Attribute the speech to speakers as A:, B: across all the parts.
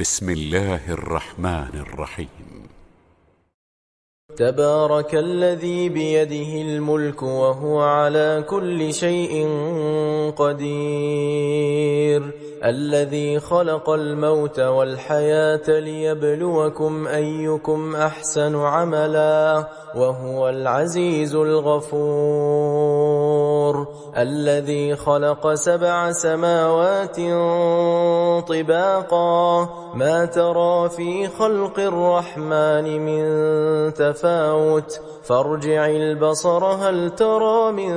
A: بسم الله الرحمن الرحيم.
B: تبارك الذي بيده الملك وهو على كل شيء قدير، الذي خلق الموت والحياة ليبلوكم أيكم أحسن عملا وهو العزيز الغفور، الذي خلق 7 سماوات طباقا ما ترى في خلق الرحمن من تفاوت فارجع البصر هل ترى من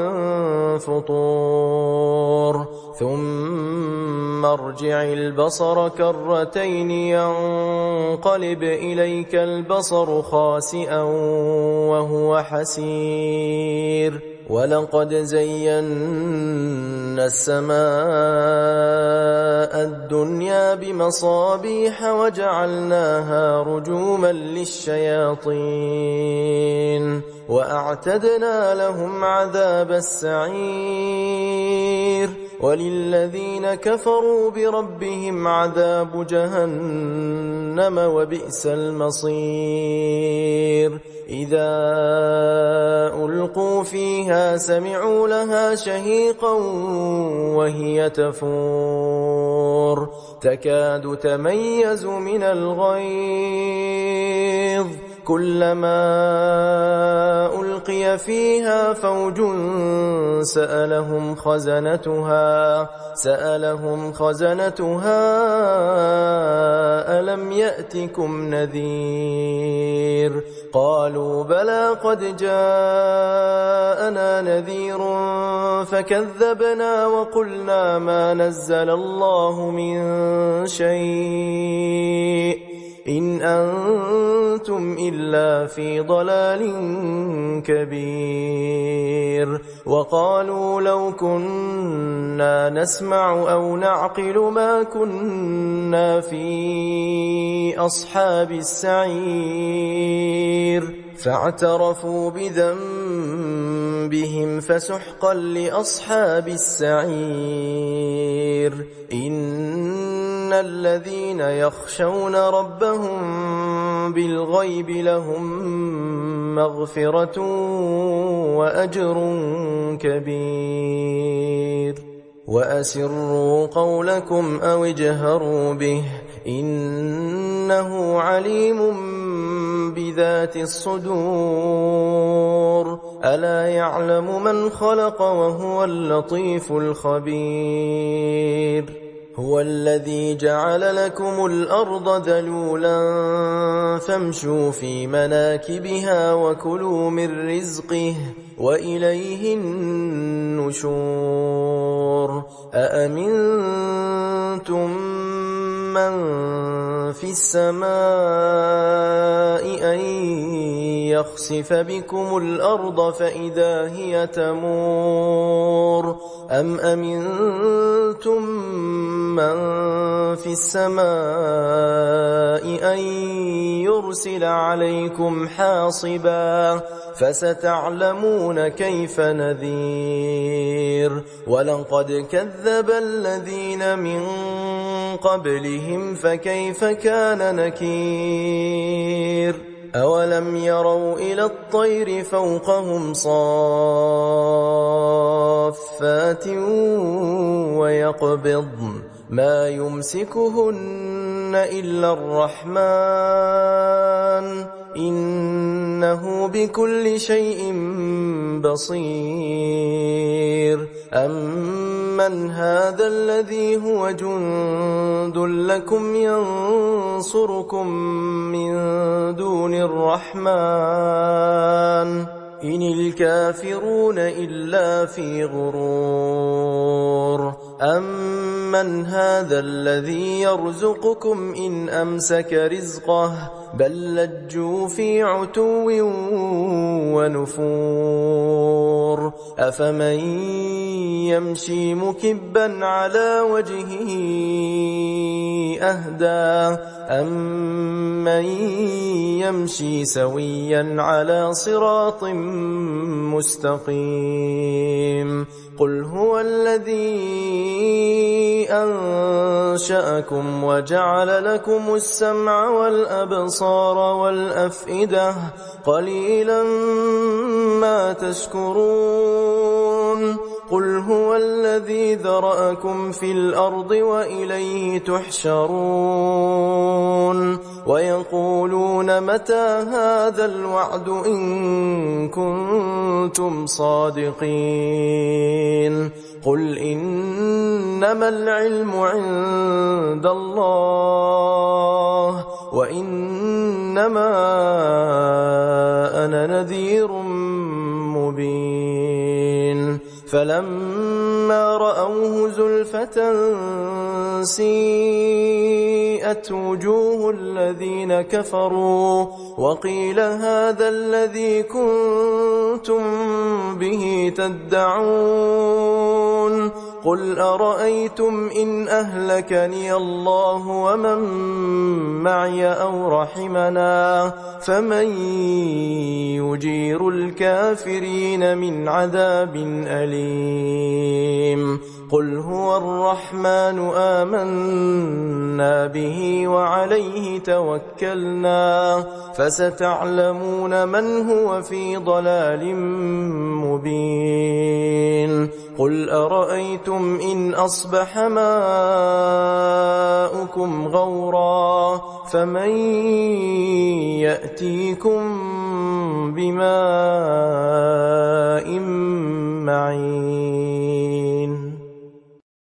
B: فطور ثم ارجع البصر كرتين ينقلب إليك البصر خاسئا وهو حسير، ولقد زينا السماء الدنيا بمصابيح وجعلناها رجوما للشياطين وأعتدنا لهم عذاب السعير، وللذين كفروا بربهم عذاب جهنم وبئس المصير. إذا ألقوا فيها سمعوا لها شهيقا وهي تفور تكاد تميز من الغيظ، كلما ألقي فيها فوج سألهم خزنتها ألم يأتكم نذير؟ قالوا بلى قد جاءنا نذير فكذبنا وقلنا ما نزل الله من شيء إن أنتم إلا في ضلال كبير. وقالوا لو كنا نسمع أو نعقل ما كنا في أصحاب السعير، فاعترفوا بذنبهم فسحقا لأصحاب السعير. إن الذين يخشون ربهم بالغيب لهم مغفرة وأجر كبير. وأسروا قولكم أو اجهروا به إنه عليم بذات الصدور، ألا يعلم من خلق وهو اللطيف الخبير. هو الذي جعل لكم الأرض ذلولا فامشوا في مناكبها وكلوا من رزقه وإليه النشور. أأمنتم من في السماء أن يخسف بكم الأرض فإذا هي تمور، أم أمنتم من في السماء أن يرسل عليكم حاصبا فستعلمون كيف نذير. ولقد كذب الذين من قبلهم فكيف كان نكير. أولم يروا إلى الطير فوقهم صافات ويقبضن ما يمسكهن إلا الرحمن إنه بكل شيء بصير. أمن هذا الذي هو جند لكم ينصركم من دون الرحمن إن الكافرون إلا في غرور. أمن هذا الذي يرزقكم إن أمسك رزقه بل لجوا في عتو ونفور أفمن يمشي مكبا على وجهه أهدى أمن يمشي سويا على صراط مستقيم قل هو الذي أنشأكم وجعل لكم السمع والأبصار والأفئدة قليلا ما تشكرون قل هو الذي ذرأكم في الأرض وإليه تحشرون ويقولون متى هذا الوعد إن كنتم صادقين قل إنما العلم عند الله وإنما أنا نذير مبين فلما رأوه زلفة سيئت وجوه الذين كفروا وقيل هذا الذي كنتم به تدعون قل أرأيتم إن أهلكني الله ومن معي أو رحمنا فمن يجير الكافرين من عذاب أليم قل هو الرحمن آمنا به وعليه توكلنا فستعلمون من هو في ضلال مبين قل أرأيتم إن أصبح ماؤكم غورا فمن يأتيكم بماء معين